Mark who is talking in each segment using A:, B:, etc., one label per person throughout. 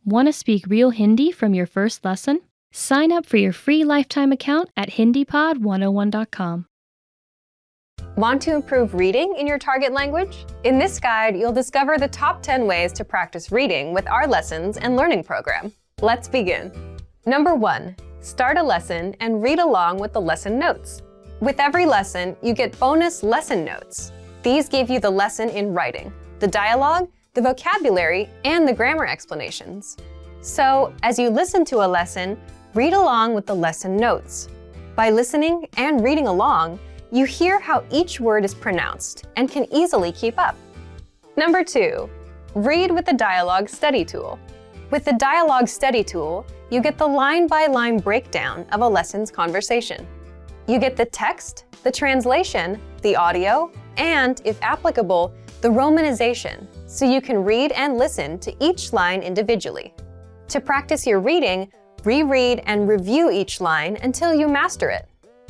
A: Want to speak real Hindi from your first lesson? Sign up for your free lifetime account at HindiPod101.com.
B: Want to improve reading in your target language? In this guide, you'll discover the top 10 ways to practice reading with our lessons and learning program. Let's begin. Number 1. Start a lesson and read along with the lesson notes. With every lesson, you get bonus lesson notes. These give you the lesson in writing, the dialogue, the vocabulary, and the grammar explanations. So, as you listen to a lesson, read along with the lesson notes. By listening and reading along, you hear how each word is pronounced and can easily keep up. Number 2. Read with the Dialogue Study Tool. With the Dialogue Study Tool, you get the line-by-line breakdown of a lesson's conversation. You get the text, the translation, the audio, and, if applicable, the romanization, so you can read and listen to each line individually. To practice your reading, reread and review each line until you master it.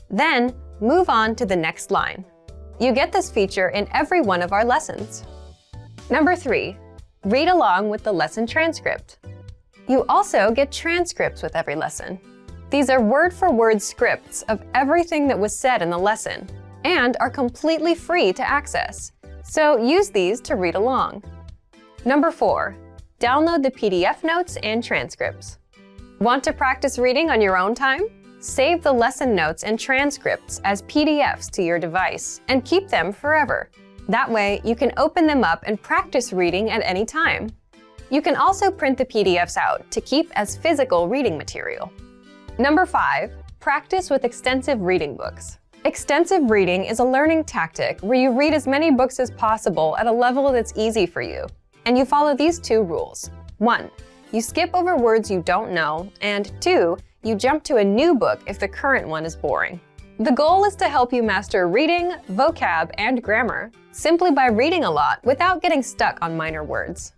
B: Then, move on to the next line. You get this feature in every one of our lessons. Number 3. Read along with the lesson transcript. You also get transcripts with every lesson. These are word-for-word scripts of everything that was said in the lesson and are completely free to access. So use these to read along. Number 4. Download the PDF notes and transcripts. Want to practice reading on your own time? Save the lesson notes and transcripts as PDFs to your device and keep them forever. That way, you can open them up and practice reading at any time. You can also print the PDFs out to keep as physical reading material. Number 5. Practice with extensive reading books. Extensive reading is a learning tactic where you read as many books as possible at a level that's easy for you. And you follow these 2 rules. 1. You skip over words you don't know, and 2. You jump to a new book if the current one is boring. The goal is to help you master reading, vocab, and grammar simply by reading a lot without getting stuck on minor words.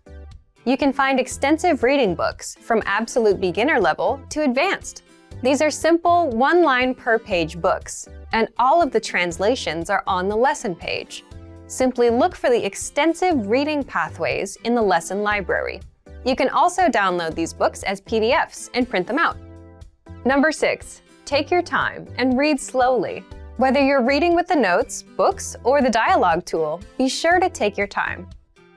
B: You can find extensive reading books from absolute beginner level to advanced. These are simple, one-line per page books, and all of the translations are on the lesson page. Simply look for the extensive reading pathways in the lesson library. You can also download these books as PDFs and print them out. Number 6. Take your time and read slowly. Whether you're reading with the notes, books, or the dialogue tool, be sure to take your time.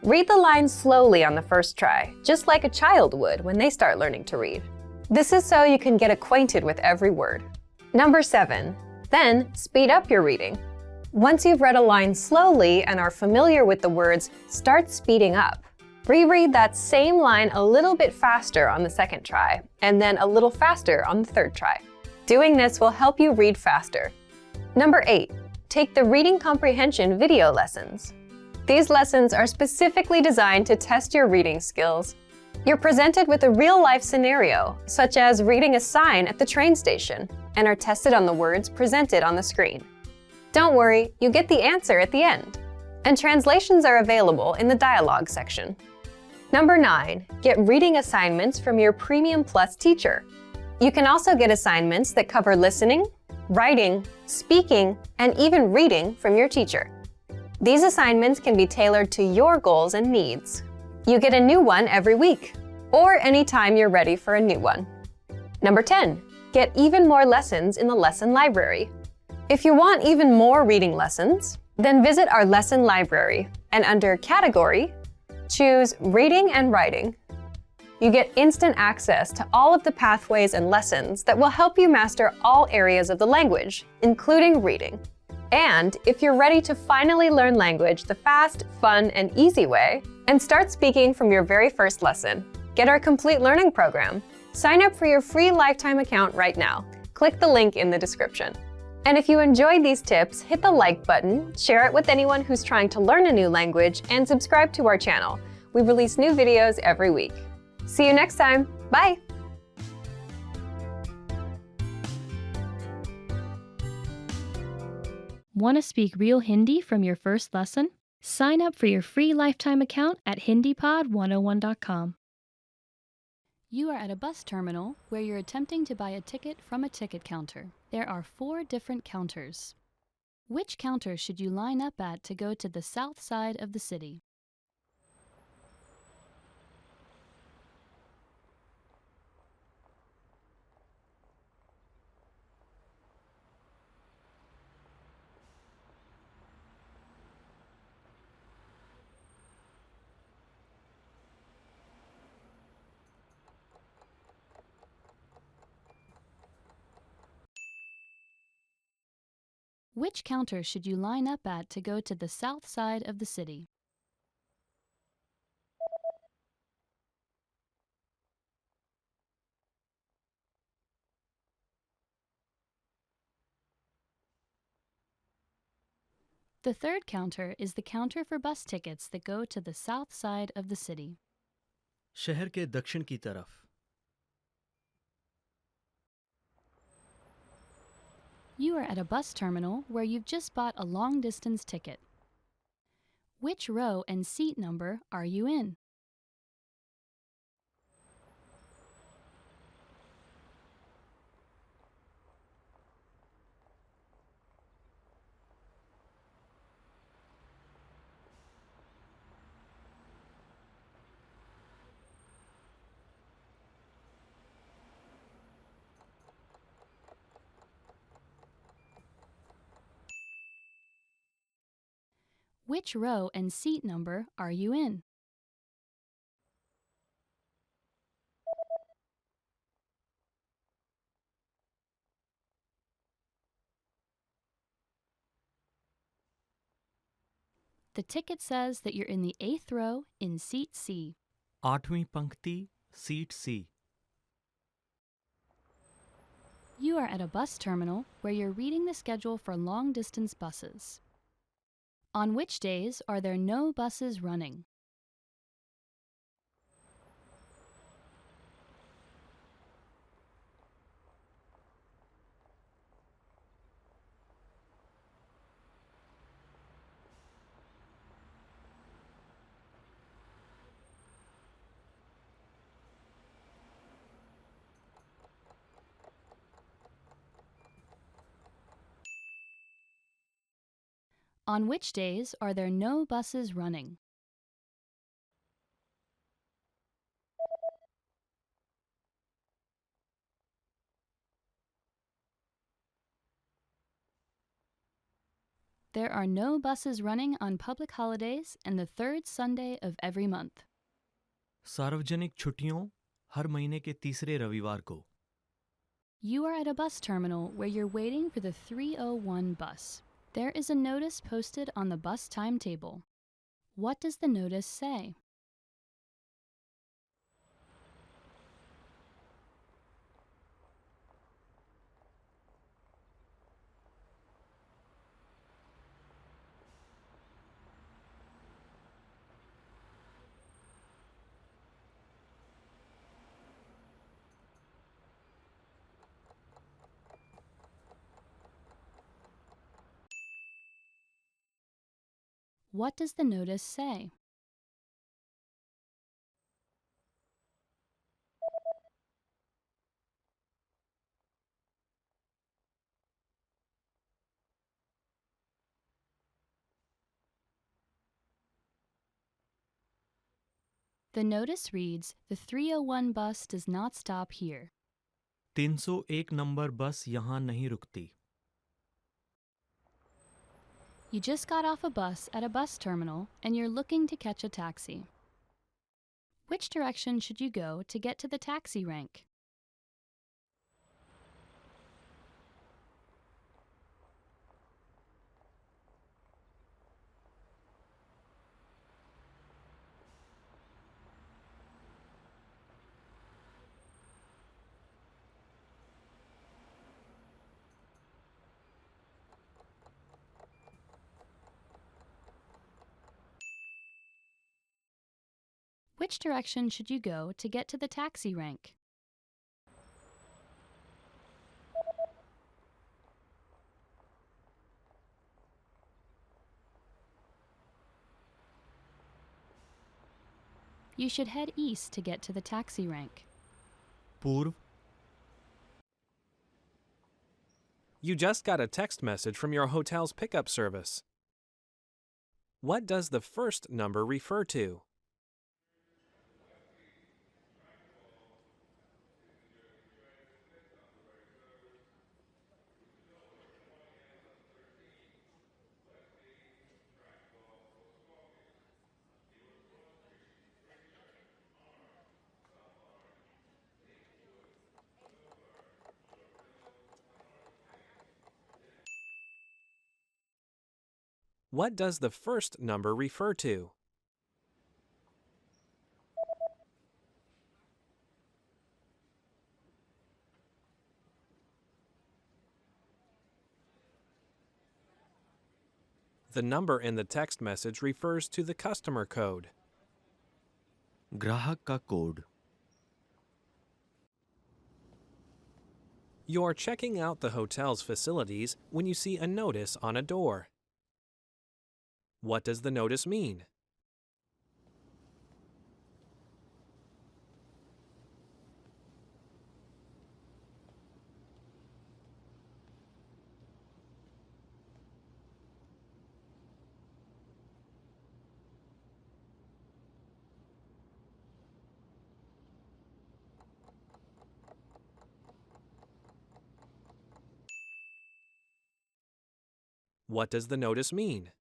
B: Read the lines slowly on the first try, just like a child would when they start learning to read. This is so you can get acquainted with every word. Number 7. Then, speed up your reading. Once you've read a line slowly and are familiar with the words, start speeding up. Reread that same line a little bit faster on the second try, and then a little faster on the third try. Doing this will help you read faster. Number 8. Take the reading comprehension video lessons. These lessons are specifically designed to test your reading skills. You're presented with a real-life scenario, such as reading a sign at the train station, and are tested on the words presented on the screen. Don't worry, you get the answer at the end. And translations are available in the dialogue section. Number 9. Get reading assignments from your Premium Plus teacher. You can also get assignments that cover listening, writing, speaking, and even reading from your teacher. These assignments can be tailored to your goals and needs. You get a new one every week, or anytime you're ready for a new one. Number 10. Get even more lessons in the lesson library. If you want even more reading lessons, then visit our lesson library, and under Category, choose Reading and Writing. You get instant access to all of the pathways and lessons that will help you master all areas of the language, including reading. And if you're ready to finally learn language the fast, fun, and easy way, and start speaking from your very first lesson, get our complete learning program. Sign up for your free lifetime account right now. Click the link in the description. And if you enjoyed these tips, hit the like button, share it with anyone who's trying to learn a new language, and subscribe to our channel. We release new videos every week. See you next time. Bye!
A: Want to speak real Hindi from your first lesson? Sign up for your free lifetime account at HindiPod101.com. You are at a bus terminal where you're attempting to buy a ticket from a ticket counter. There are 4 different counters. Which counter should you line up at to go to the south side of the city? Which counter should you line up at to go to the south side of the city? The third counter is the counter for bus tickets that go to the south side of the city.
C: शहर के दक्षिण की तरफ.
A: You are at a bus terminal where you've just bought a long-distance ticket. Which row and seat number are you in? Which row and seat number are you in? The ticket says that you're in the 8th row in seat C.
C: 8वीं पंक्ति, seat C.
A: You are at a bus terminal where you're reading the schedule for long-distance buses. On which days are there no buses running? On which days are there no buses running? There are no buses running on public holidays and the third Sunday of every month.
C: सार्वजनिक छुट्टियों हर महीने के तीसरे रविवार को.
A: You are at a bus terminal where you're waiting for the 3:01 bus. There is a notice posted on the bus timetable. What does the notice say? What does the notice say? The notice reads, "The 3:01 bus does not stop here."
C: 301 number बस यहाँ नहीं रुकती.
A: You just got off a bus at a bus terminal and you're looking to catch a taxi. Which direction should you go to get to the taxi rank? Which direction should you go to get to the taxi rank? You should head east to get to the taxi rank.
C: पूर्व.
D: You just got a text message from your hotel's pickup service. What does the first number refer to? What does the first number refer to? The number in the text message refers to the customer code.
C: ग्राहक का code.
D: You're checking out the hotel's facilities when you see a notice on a door. What does the notice mean? What does the notice mean?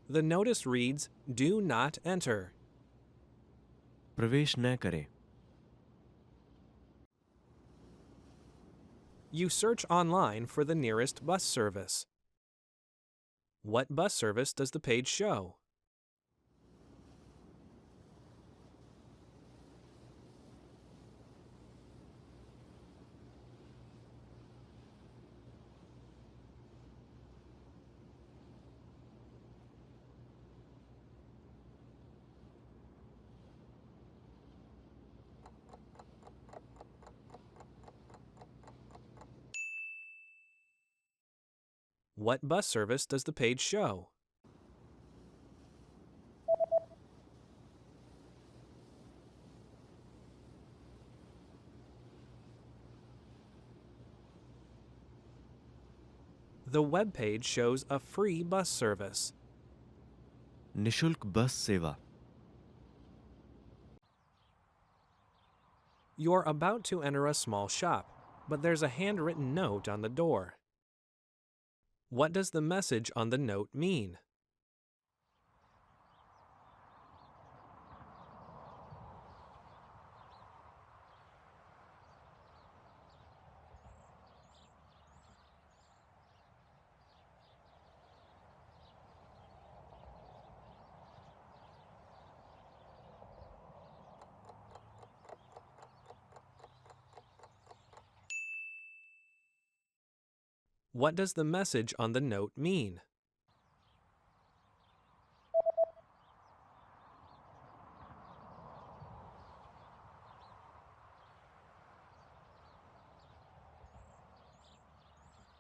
D: The notice reads, "Do not enter."
C: प्रवेश न करें.
D: You search online for the nearest bus service. What bus service does the page show? What bus service does the page show? The web page shows a free bus service.
C: निशुल्क बस सेवा.
D: You're about to enter a small shop, but there's a handwritten note on the door. What does the message on the note mean? What does the message on the note mean?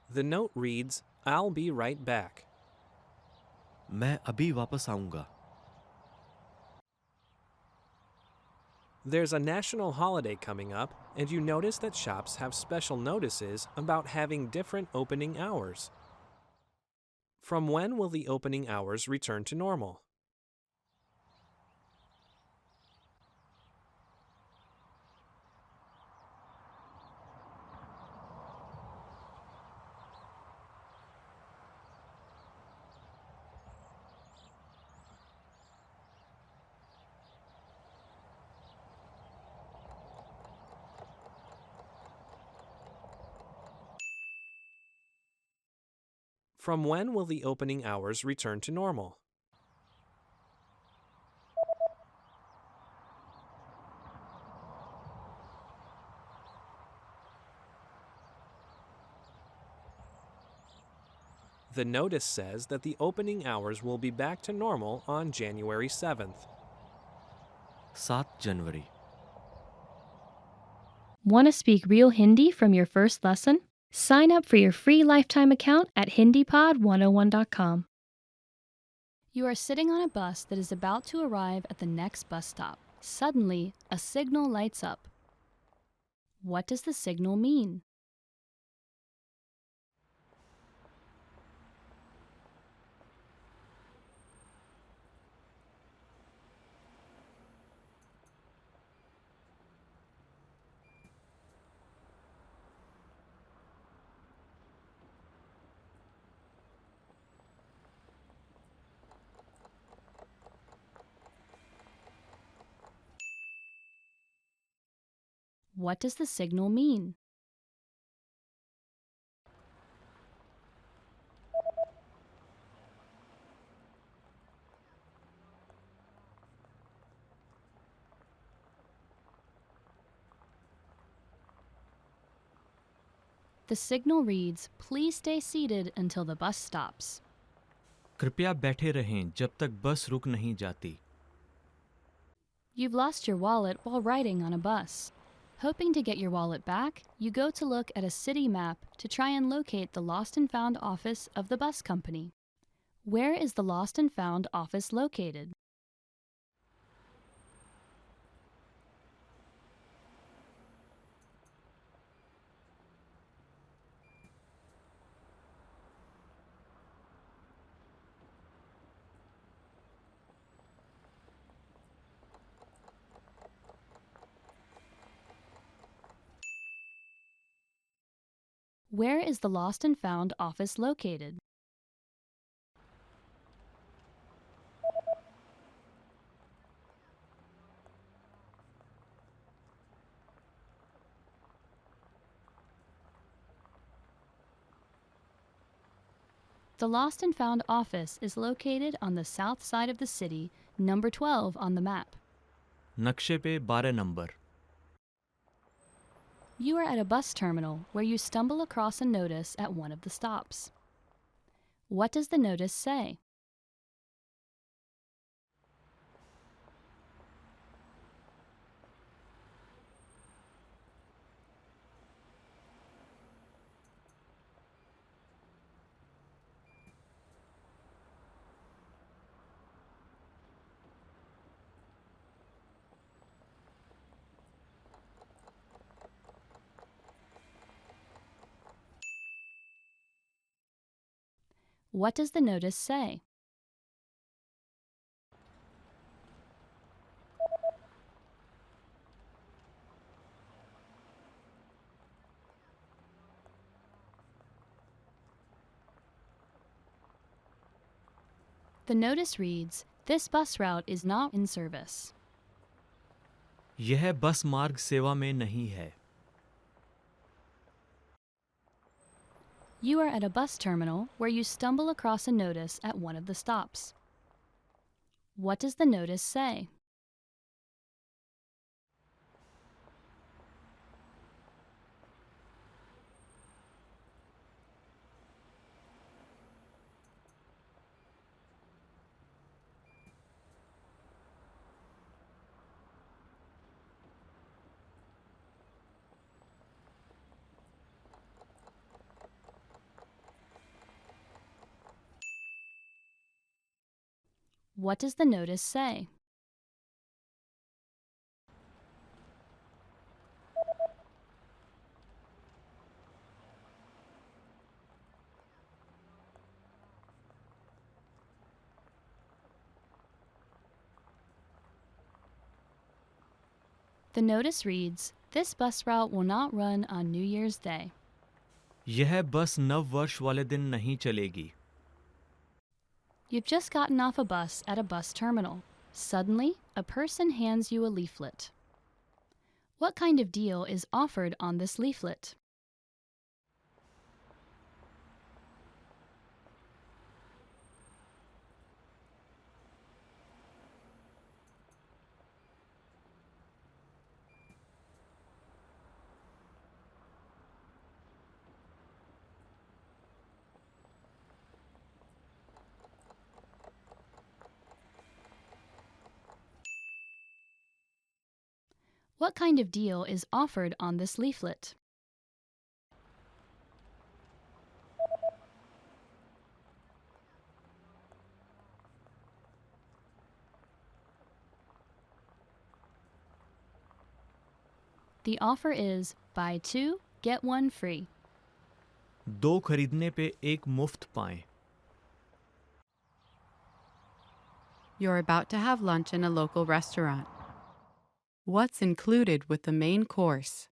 D: The note reads, "I'll be right back."
C: मैं अभी वापस आऊंगा.
D: There's a national holiday coming up, and you notice that shops have special notices about having different opening hours. From when will the opening hours return to normal? From when will the opening hours return to normal? The notice says that the opening hours will be back to normal on January 7th.
C: 7 January.
A: Want to speak real Hindi from your first lesson? Sign up for your free lifetime account at HindiPod101.com. You are sitting on a bus that is about to arrive at the next bus stop. Suddenly, a signal lights up. What does the signal mean? What does the signal mean? The signal reads, "Please stay seated until the bus stops."
C: कृपया बैठे रहें जब तक बस रुक नहीं जाती.
A: You've lost your wallet while riding on a bus. Hoping to get your wallet back, you go to look at a city map to try and locate the lost and found office of the bus company. Where is the lost and found office located? Where is the lost and found office located? The lost and found office is located on the south side of the city, number 12 on the map.
C: नक्शे पे 12 number.
A: You are at a bus terminal where you stumble across a notice at one of the stops. What does the notice say? What does the notice say? The notice reads, "This bus route is not in service."
C: यह बस मार्ग सेवा में नहीं है.
A: You are at a bus terminal where you stumble across a notice at one of the stops. What does the notice say? What does the notice say? The notice reads, "This bus route will not run on New Year's Day."
C: यह बस नव वर्ष वाले दिन नहीं चलेगी.
A: You've just gotten off a bus at a bus terminal. Suddenly, a person hands you a leaflet. What kind of deal is offered on this leaflet? What kind of deal is offered on this leaflet? The offer is buy two, get one free.
C: 2 खरीदने पे 1 मुफ्त पाएं.
E: You're about to have lunch in a local restaurant. What's included with the main course?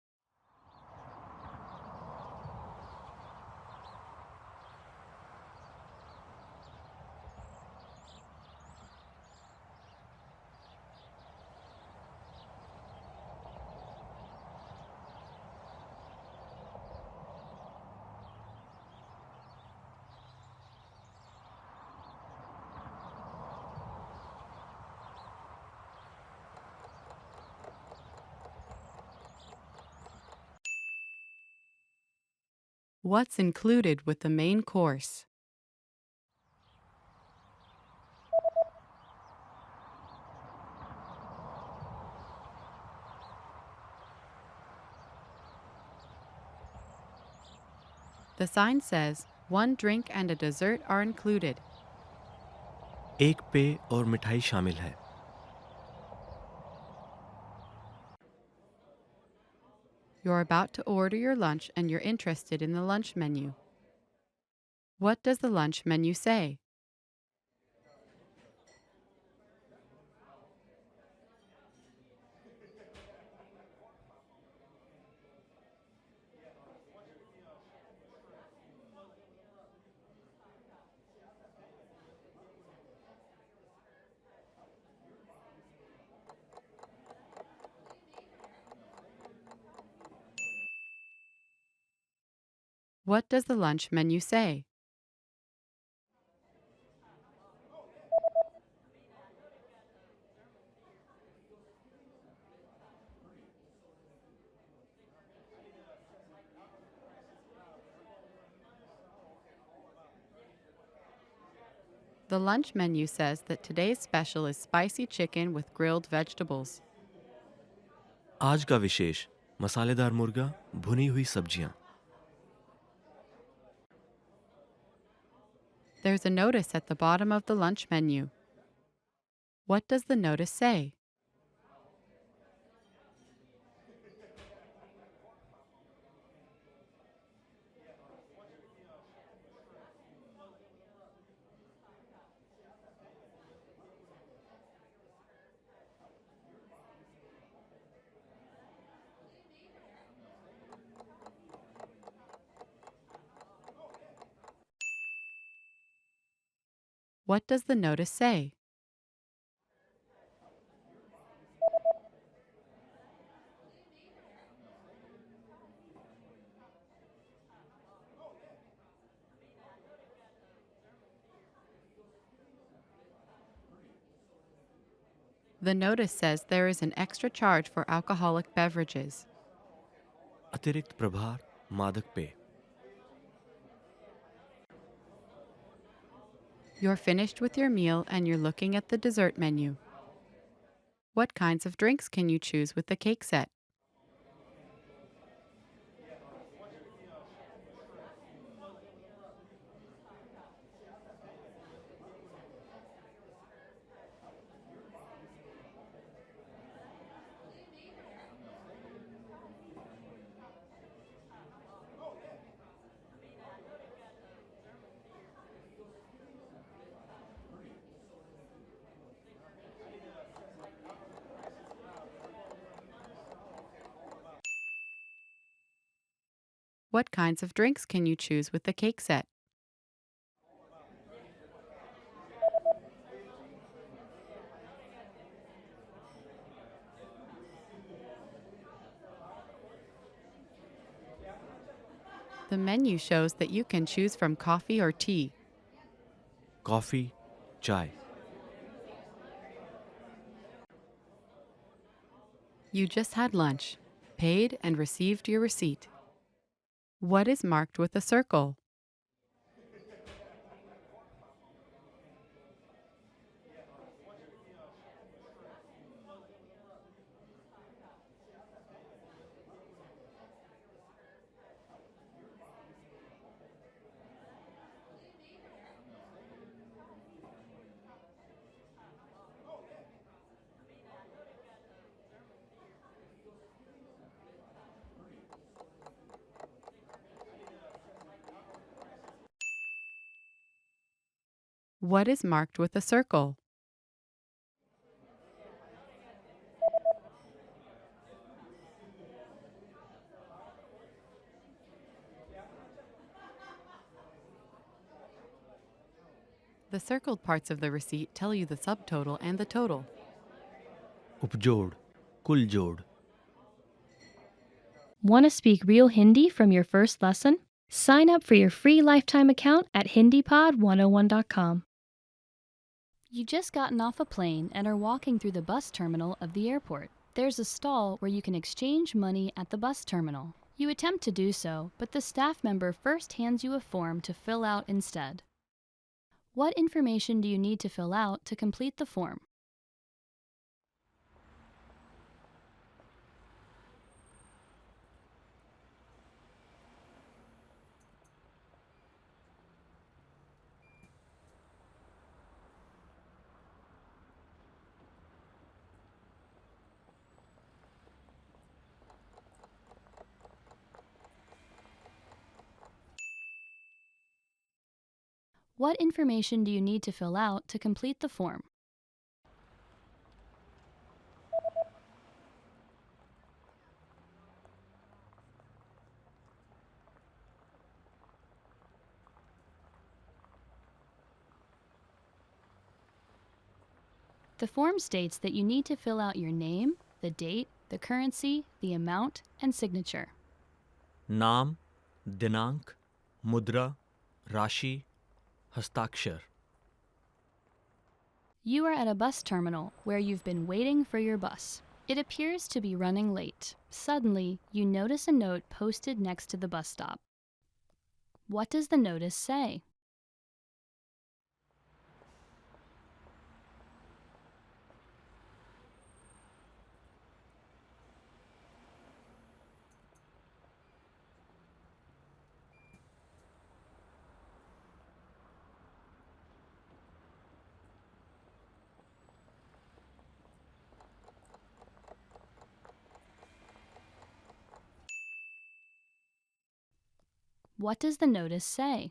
E: What's included with the main course? The sign says, 1 drink and a dessert are included.
C: एक पेय और मिठाई शामिल है.
E: You're about to order your lunch and you're interested in the lunch menu. What does the lunch menu say? What does the lunch menu say? The lunch menu says that today's special is spicy chicken with grilled vegetables.
C: आज का विशेष मसालेदार मुर्गा, भुनी हुई सब्जियां.
E: There's a notice at the bottom of the lunch menu. What does the notice say? What does the notice say? The notice says there is an extra charge for alcoholic beverages.
C: अतिरिक्त प्रभार, मादक पेय.
E: You're finished with your meal and you're looking at the dessert menu. What kinds of drinks can you choose with the cake set? What kinds of drinks can you choose with the cake set? The menu shows that you can choose from coffee or tea.
C: Coffee, चाय.
E: You just had lunch, paid, and received your receipt. What is marked with a circle? What is marked with a circle? The circled parts of the receipt tell you the subtotal and the total.
C: उपजोड़, कुल जोड़.
A: Want to speak real Hindi from your first lesson? Sign up for your free lifetime account at HindiPod101.com. You just gotten off a plane and are walking through the bus terminal of the airport. There's a stall where you can exchange money at the bus terminal. You attempt to do so, but the staff member first hands you a form to fill out instead. What information do you need to fill out to complete the form? What information do you need to fill out to complete the form? The form states that you need to fill out your name, the date, the currency, the amount, and signature.
C: नाम, दिनांक, मुद्रा, राशि, हस्ताक्षर.
A: You are at a bus terminal where you've been waiting for your bus. It appears to be running late. Suddenly, you notice a note posted next to the bus stop. What does the notice say? What does the notice say?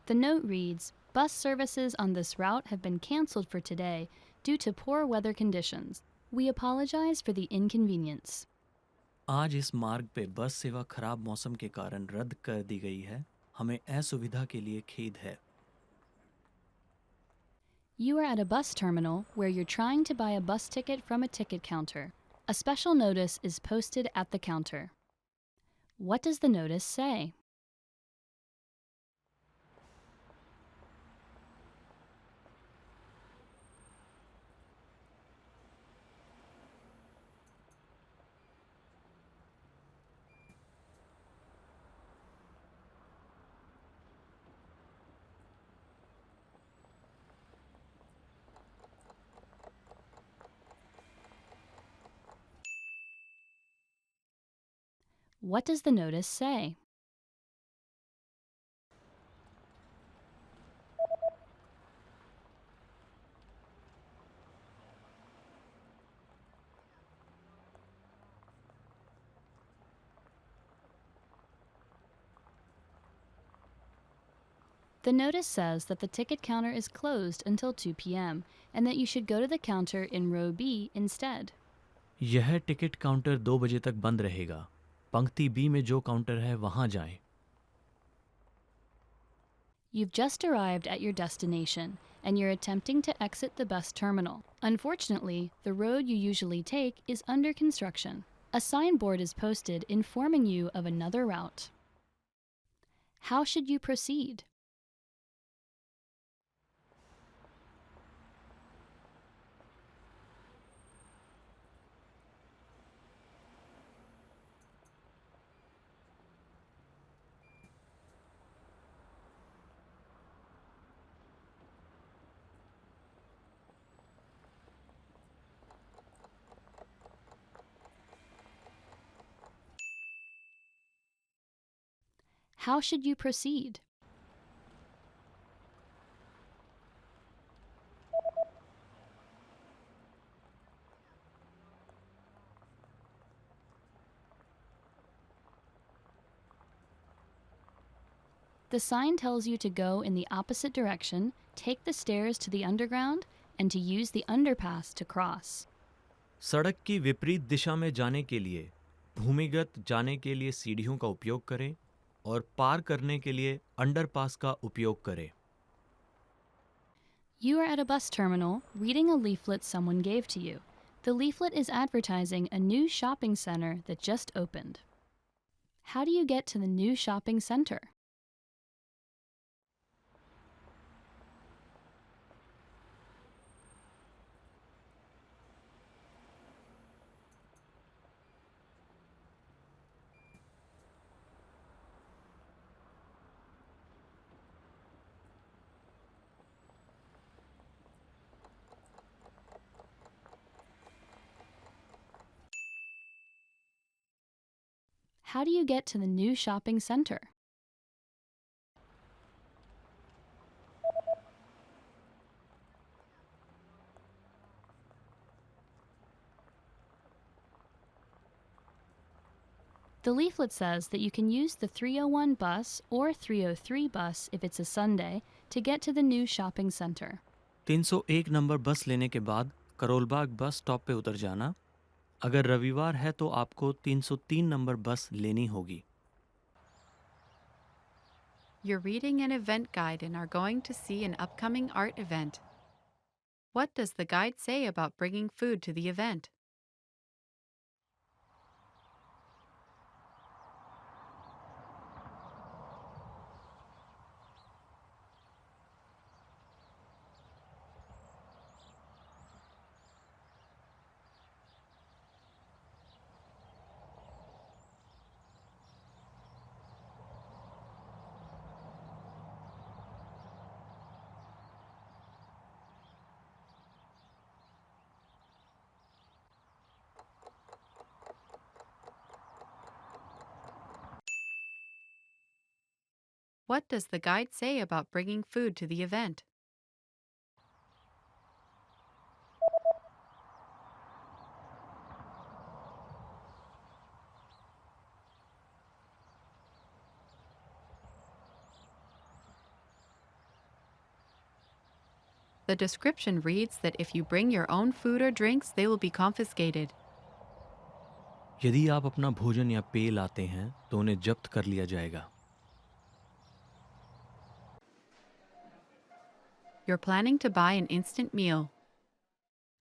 A: The note reads, "Bus services on this route have been canceled for today due to poor weather conditions. We apologize for the inconvenience."
C: आज इस मार्ग पे बस सेवा खराब मौसम के कारण रद्द कर दी गई है. हमें असुविधा के लिए खेद है.
A: You are at a bus terminal where you're trying to buy a bus ticket from a ticket counter. A special notice is posted at the counter. What does the notice say? What does the notice say? The notice says that the ticket counter is closed until 2 p.m. and that you should go to the counter in row B instead.
C: यह ticket counter 2 बजे तक बंद रहेगा. पंक्ति B में जो counter है वहां जाएं.
A: You've just arrived at your destination and you're attempting to exit the bus terminal. Unfortunately, the road you usually take is under construction. A signboard is posted informing you of another route. How should you proceed? How should you proceed? The sign tells you to go in the opposite direction, take the stairs to the underground, and to use the underpass to cross.
C: सड़क की विपरीत दिशा में जाने के लिए भूमिगत जाने के लिए सीढ़ियों का उपयोग करें और पार करने के लिए अंडरपास का उपयोग करें.
A: You are at a bus terminal reading a leaflet someone gave to you. The leaflet is advertising a new shopping center that just opened. How do you get to the new shopping center? How do you get to the new shopping center? The leaflet says that you can use the 301 bus or 303 bus if it's a Sunday to get to the new shopping center.
C: 301 number बस लेने के बाद Karol Bagh bus stop पे उतर जाना। अगर रविवार है तो आपको 303 नंबर बस लेनी होगी।
E: You're reading an event guide and are going to see an upcoming art event. What does the guide say about bringing food to the event? What does the guide say about bringing food to the event? The description reads that if you bring your own food or drinks, they will be confiscated.
C: यदि आप अपना भोजन या पेय लाते हैं तो उन्हें जब्त कर लिया जाएगा।
E: You're planning to buy an instant meal.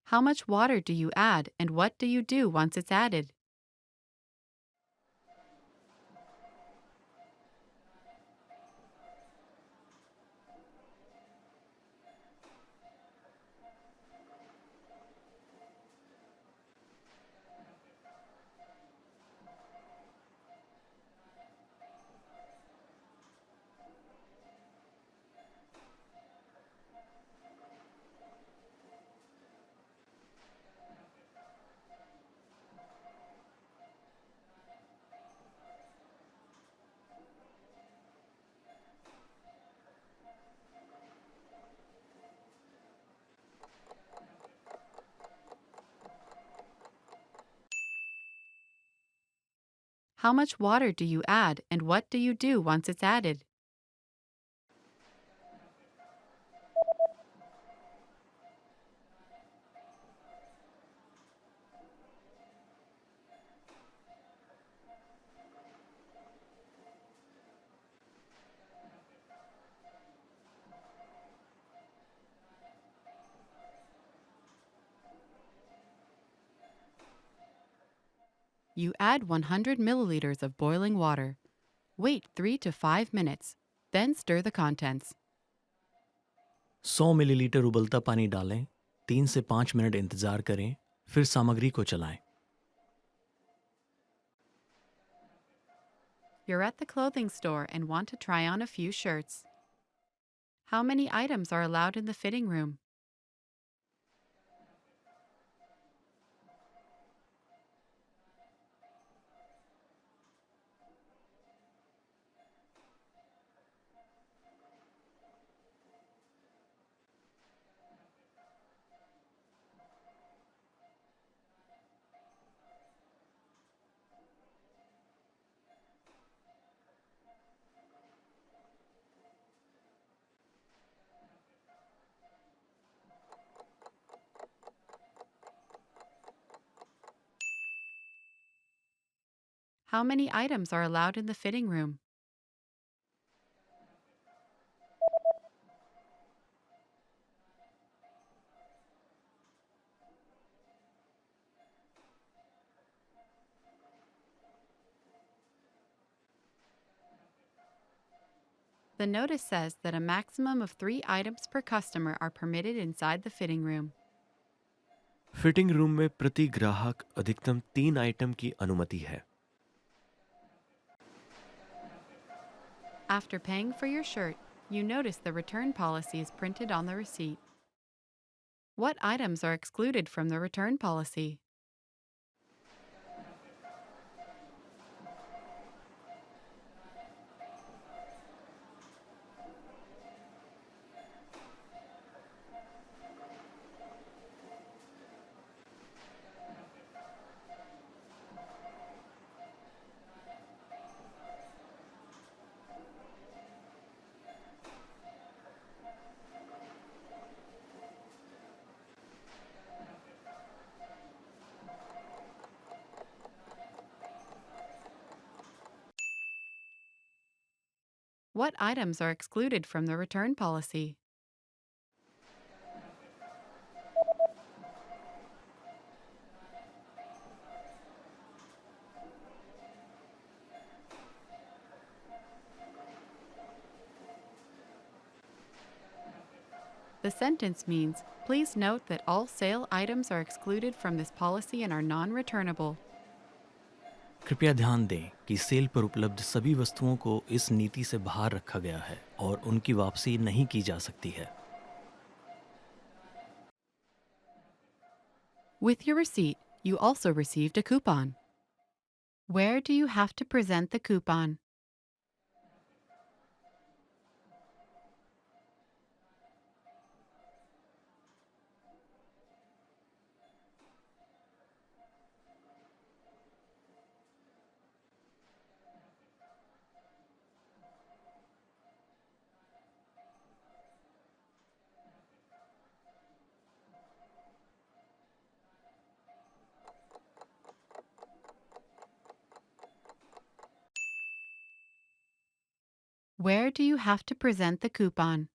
E: How much water do you add and what do you do once it's added? How much water do you add and what do you do once it's added? You add 100 milliliters of boiling water. Wait 3 to 5 minutes, then stir the contents.
C: 100 millilitre उबलता पानी डालें, 3 से 5 minute इंतजार करें, फिर सामग्री को चलाएं।
E: You're at the clothing store and want to try on a few shirts. How many items are allowed in the fitting room? How many items are allowed in the fitting room? The notice says that a maximum of 3 items per customer are permitted inside the fitting room.
C: Fitting room में प्रति ग्राहक अधिकतम 3 item की अनुमति है.
E: After paying for your shirt, you notice the return policy is printed on the receipt. What items are excluded from the return policy? What items are excluded from the return policy? The sentence means, please note that all sale items are excluded from this policy and are non-returnable.
C: कृपया ध्यान दें कि cell पर उपलब्ध सभी वस्तुओं को इस नीति से बाहर रखा गया है और उनकी वापसी नहीं की जा सकती है.
E: With your receipt, you also received a coupon. Where do you have to present the coupon? Where do you have to present the coupon?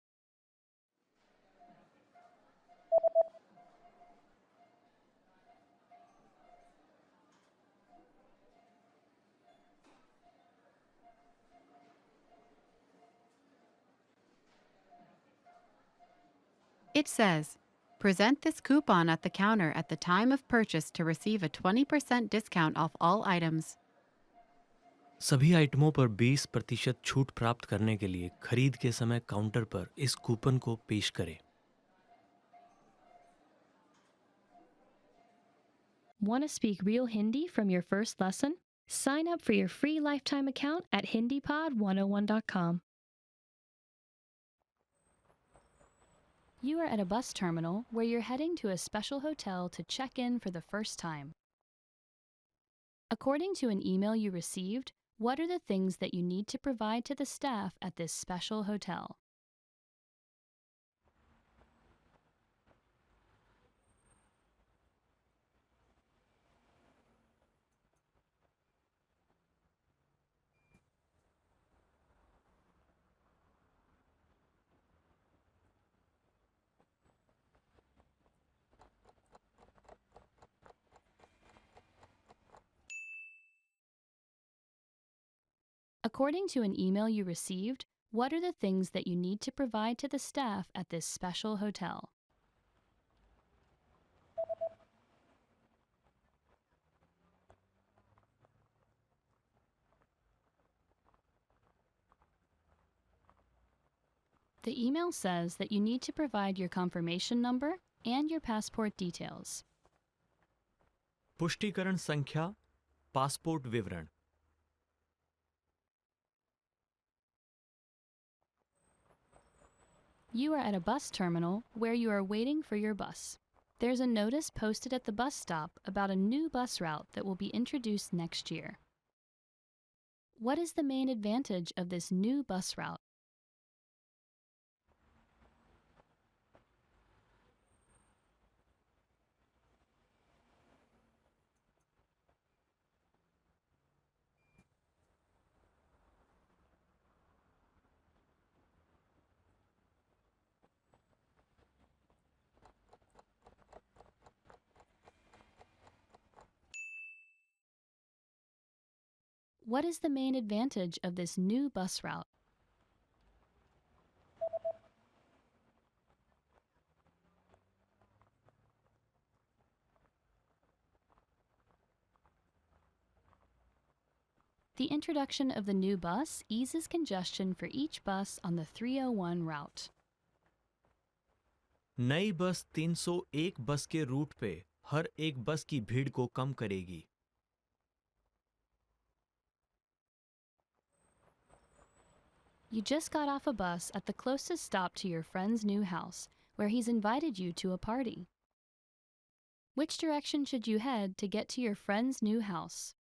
E: It says, present this coupon at the counter at the time of purchase to receive a 20% discount off all items.
C: सभी आइटमों पर 20% छूट प्राप्त करने के लिए खरीद के समय काउंटर पर इस कूपन को पेश करें.
A: Want to speak real Hindi from your first lesson? Sign up for your free lifetime account at HindiPod101.com. You are at a bus terminal where you're heading to a special hotel to check in for the first time. According to an email you received, what are the things that you need to provide to the staff at this special hotel? According to an email you received, what are the things that you need to provide to the staff at this special hotel? The email says that you need to provide your confirmation number and your passport details.
C: पुष्टिकरण संख्या, passport विवरण.
A: You are at a bus terminal where you are waiting for your bus. There's a notice posted at the bus stop about a new bus route that will be introduced next year. What is the main advantage of this new bus route? What is the main advantage of this new bus route? The introduction of the new bus eases congestion for each bus on the 301 route.
C: नई बस 301 बस के root पे हर एक बस की भीड़ को कम करेगी।
A: You just got off a bus at the closest stop to your friend's new house, where he's invited you to a party. Which direction should you head to get to your friend's new house?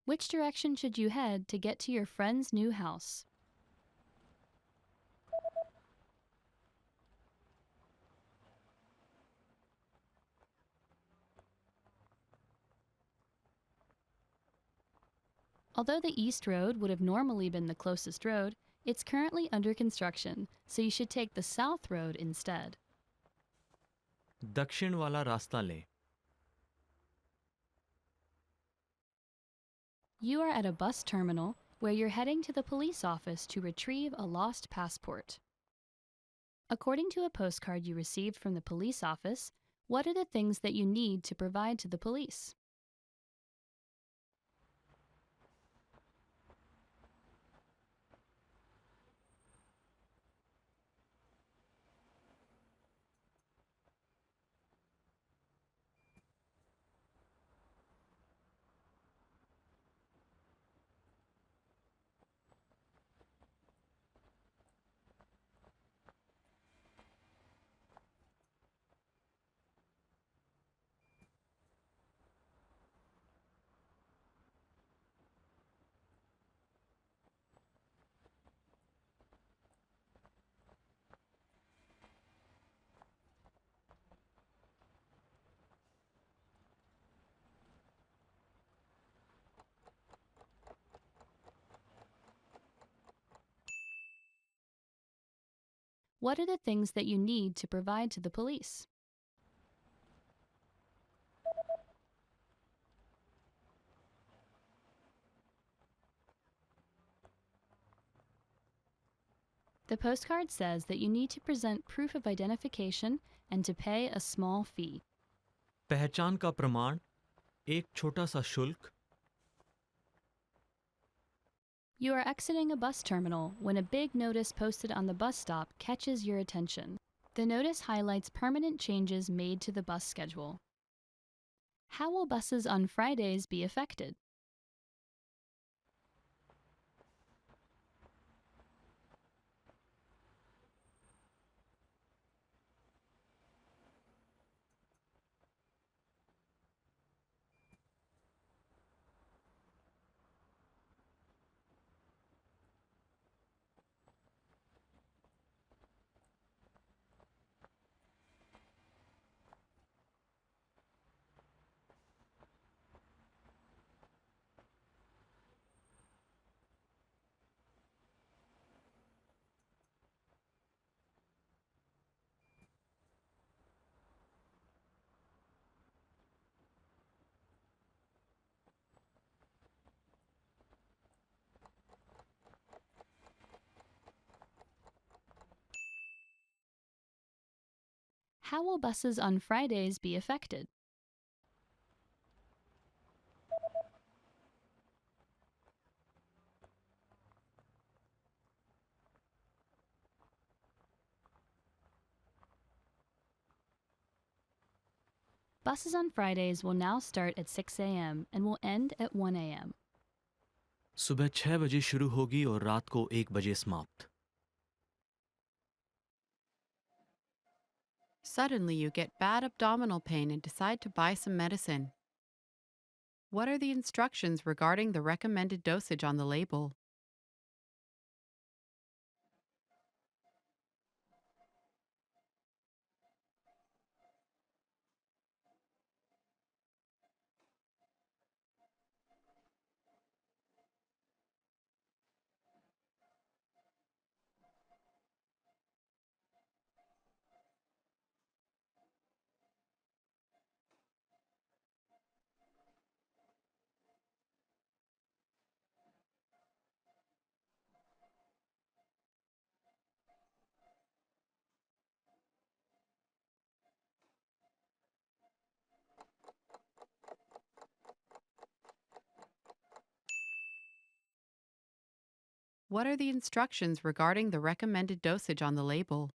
A: Which direction should you head to get to your friend's new house? Although the East Road would have normally been the closest road, it's currently under construction, so you should take the South Road instead.
C: दक्षिण वाला रास्ता लें।
A: You are at a bus terminal where you're heading to the police office to retrieve a lost passport. According to a postcard you received from the police office, what are the things that you need to provide to the police? What are the things that you need to provide to the police? The postcard says that you need to present proof of identification and to pay a small fee.
C: पहचान का प्रमाण, एक छोटा सा शुल्क।
A: You are exiting a bus terminal when a big notice posted on the bus stop catches your attention. The notice highlights permanent changes made to the bus schedule. How will buses on Fridays be affected? How will buses on Fridays be affected? Buses on Fridays will now start at 6 a.m. and will end at 1 a.m.
C: सुबह 6 बजे शुरू होगी और रात को 1 बजे समाप्त।
E: Suddenly, you get bad abdominal pain and decide to buy some medicine. What are the instructions regarding the recommended dosage on the label? What are the instructions regarding the recommended dosage on the label?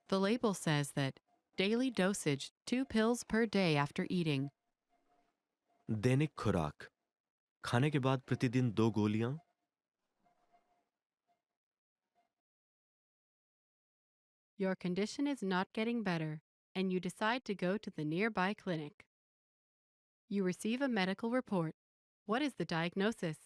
E: The label says that daily dosage 2 pills per day after eating.
C: दैनिक खुराक, खाने के बाद प्रतिदिन 2 गोलियां.
E: Your condition is not getting better, and you decide to go to the nearby clinic. You receive a medical report. What is the diagnosis?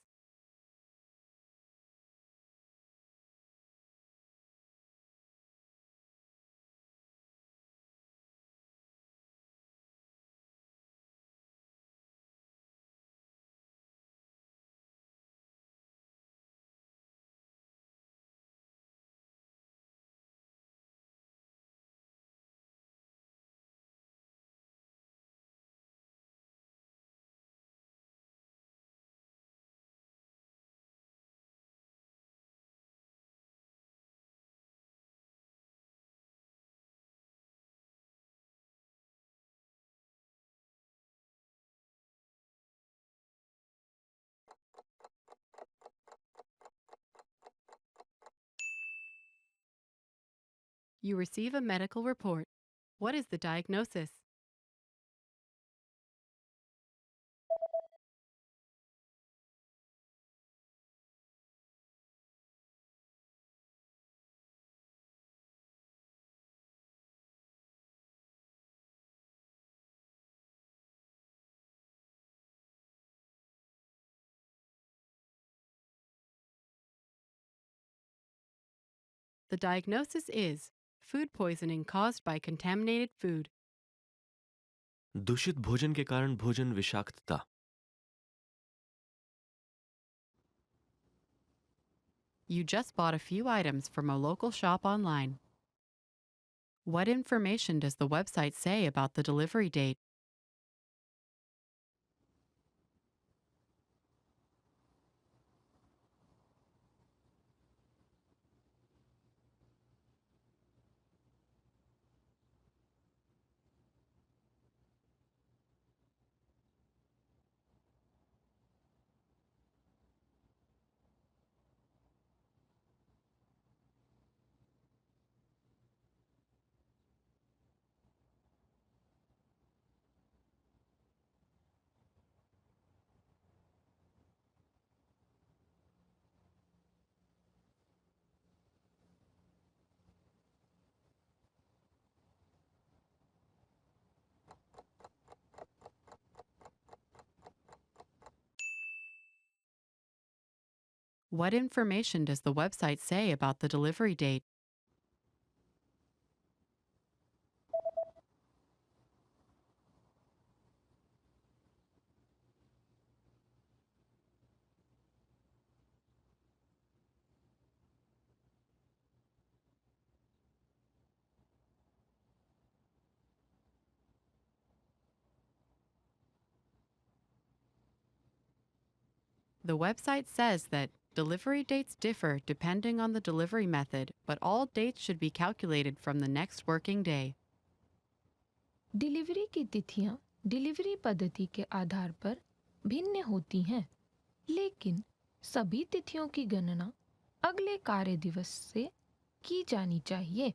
E: You receive a medical report. What is the diagnosis? The diagnosis is food poisoning caused by contaminated food.
C: दूषित भोजन के कारण भोजन विषाक्तता.
E: You just bought a few items from a local shop online. What information does the website say about the delivery date? What information does the website say about the delivery date? The website says that delivery dates differ depending on the delivery method, but all dates should be calculated from the next working day.
F: Delivery की तिथियां delivery पद्धति के आधार पर भिन्न होती हैं, लेकिन सभी तिथियों की गणना अगले कार्य दिवस से की जानी चाहिए.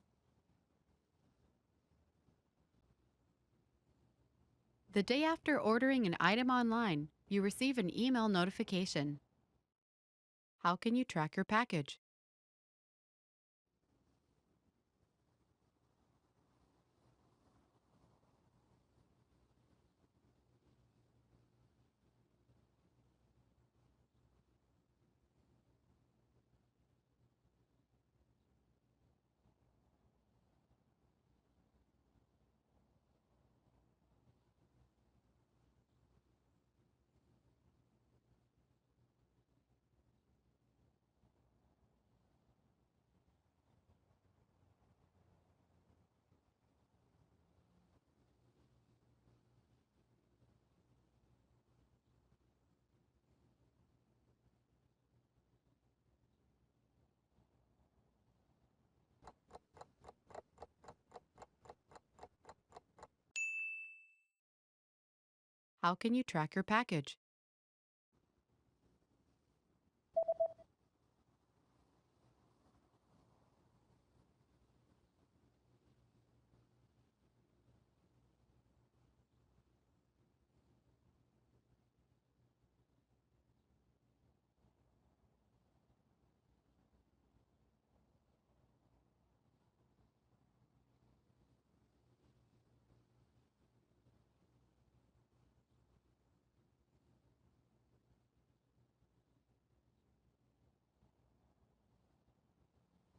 E: The day after ordering an item online, you receive an email notification. How can you track your package? How can you track your package?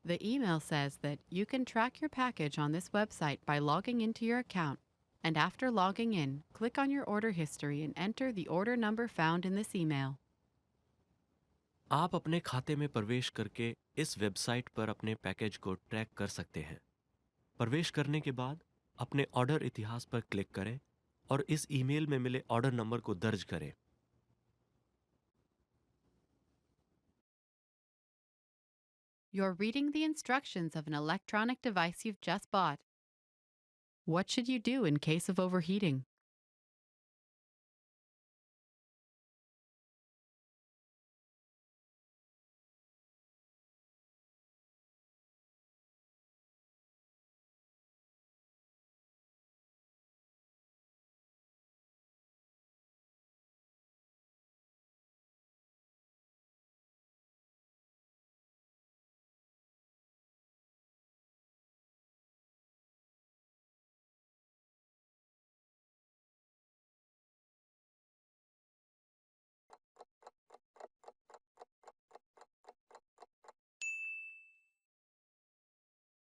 E: The email says that you can track your package on this website by logging into your account, and after logging in, click on your order history and enter the order number found in this email.
C: आप अपने खाते में प्रवेश करके इस website पर अपने package को ट्रैक कर सकते हैं। प्रवेश करने के बाद अपने ऑर्डर इतिहास पर क्लिक करें और इस ईमेल में मिले ऑर्डर नंबर को दर्ज करें।
E: You're reading the instructions of an electronic device you've just bought. What should you do in case of overheating?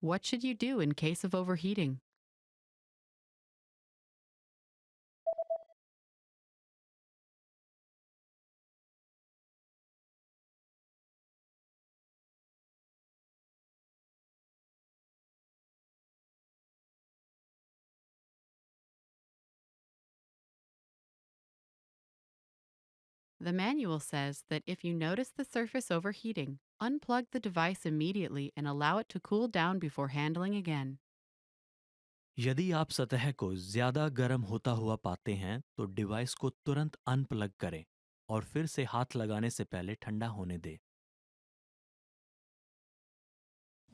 E: What should you do in case of overheating? The manual says that if you notice the surface overheating, unplug the device immediately and allow it to cool down before handling again.
C: यदि आप सतह को ज्यादा गर्म होता हुआ पाते हैं तो डिवाइस को तुरंत अनप्लग करें और फिर से हाथ लगाने से पहले ठंडा होने दें।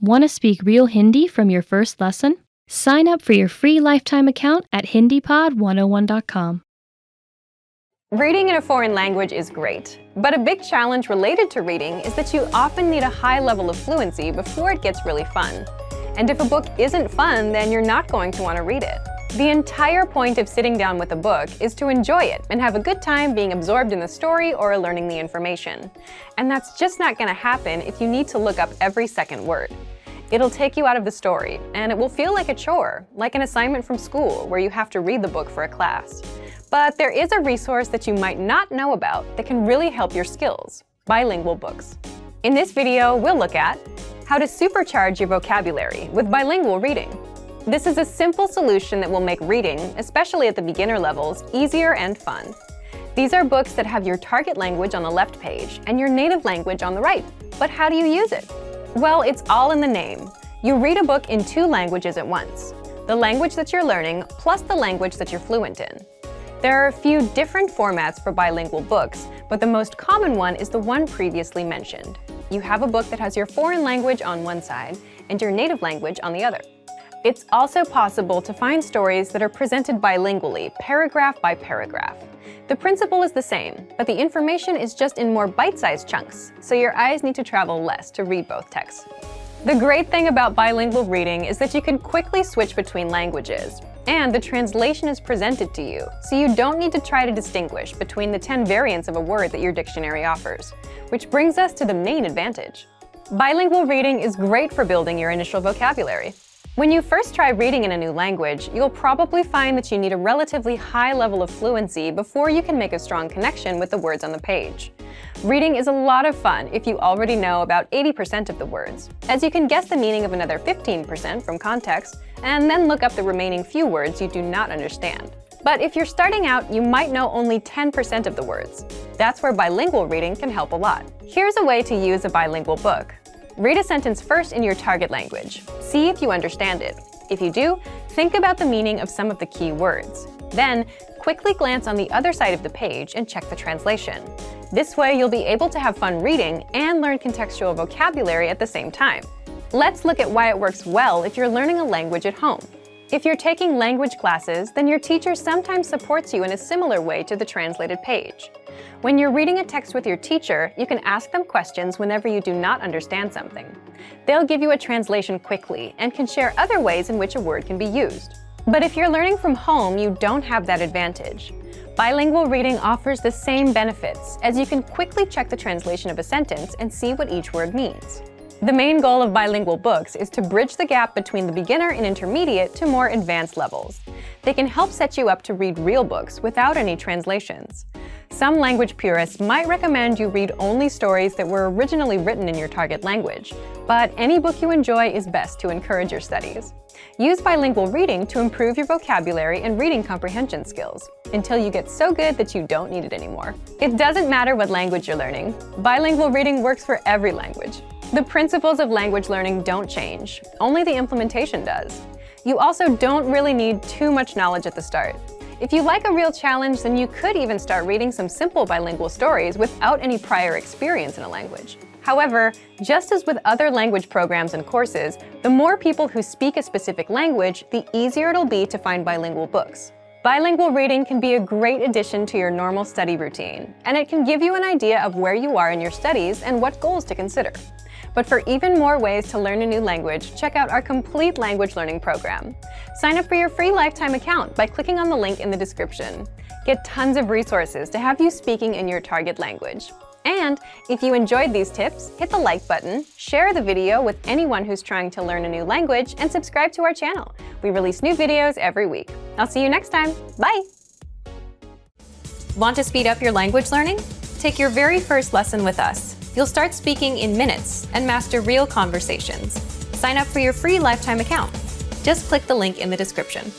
A: Want to speak real Hindi from your first lesson? Sign up for your free lifetime account at HindiPod101.com.
B: Reading in a foreign language is great, but a big challenge related to reading is that you often need a high level of fluency before it gets really fun. And if a book isn't fun, then you're not going to want to read it. The entire point of sitting down with a book is to enjoy it and have a good time being absorbed in the story or learning the information. And that's just not going to happen if you need to look up every second word. It'll take you out of the story, and it will feel like a chore, like an assignment from school where you have to read the book for a class. But there is a resource that you might not know about that can really help your skills: bilingual books. In this video, we'll look at how to supercharge your vocabulary with bilingual reading. This is a simple solution that will make reading, especially at the beginner levels, easier and fun. These are books that have your target language on the left page and your native language on the right. But how do you use it? Well, it's all in the name. You read a book in two languages at once: the language that you're learning plus the language that you're fluent in. There are a few different formats for bilingual books, but the most common one is the one previously mentioned. You have a book that has your foreign language on one side and your native language on the other. It's also possible to find stories that are presented bilingually, paragraph by paragraph. The principle is the same, but the information is just in more bite-sized chunks, so your eyes need to travel less to read both texts. The great thing about bilingual reading is that you can quickly switch between languages, and the translation is presented to you, so you don't need to try to distinguish between the 10 variants of a word that your dictionary offers. Which brings us to the main advantage. Bilingual reading is great for building your initial vocabulary. When you first try reading in a new language, you'll probably find that you need a relatively high level of fluency before you can make a strong connection with the words on the page. Reading is a lot of fun if you already know about 80% of the words, as you can guess the meaning of another 15% from context, and then look up the remaining few words you do not understand. But if you're starting out, you might know only 10% of the words. That's where bilingual reading can help a lot. Here's a way to use a bilingual book. Read a sentence first in your target language. See if you understand it. If you do, think about the meaning of some of the key words. Then, quickly glance on the other side of the page and check the translation. This way, you'll be able to have fun reading and learn contextual vocabulary at the same time. Let's look at why it works well if you're learning a language at home. If you're taking language classes, then your teacher sometimes supports you in a similar way to the translated page. When you're reading a text with your teacher, you can ask them questions whenever you do not understand something. They'll give you a translation quickly and can share other ways in which a word can be used. But if you're learning from home, you don't have that advantage. Bilingual reading offers the same benefits, as you can quickly check the translation of a sentence and see what each word means. The main goal of bilingual books is to bridge the gap between the beginner and intermediate to more advanced levels. They can help set you up to read real books without any translations. Some language purists might recommend you read only stories that were originally written in your target language, but any book you enjoy is best to encourage your studies. Use bilingual reading to improve your vocabulary and reading comprehension skills, until you get so good that you don't need it anymore. It doesn't matter what language you're learning. Bilingual reading works for every language. The principles of language learning don't change, only the implementation does. You also don't really need too much knowledge at the start. If you like a real challenge, then you could even start reading some simple bilingual stories without any prior experience in a language. However, just as with other language programs and courses, the more people who speak a specific language, the easier it'll be to find bilingual books. Bilingual reading can be a great addition to your normal study routine, and it can give you an idea of where you are in your studies and what goals to consider. But for even more ways to learn a new language, check out our complete language learning program. Sign up for your free lifetime account by clicking on the link in the description. Get tons of resources to have you speaking in your target language. And if you enjoyed these tips, hit the like button, share the video with anyone who's trying to learn a new language, and subscribe to our channel. We release new videos every week. I'll see you next time. Bye! Want to speed up your language learning? Take your very first lesson with us. You'll start speaking in minutes and master real conversations. Sign up for your free lifetime account. Just click the link in the description.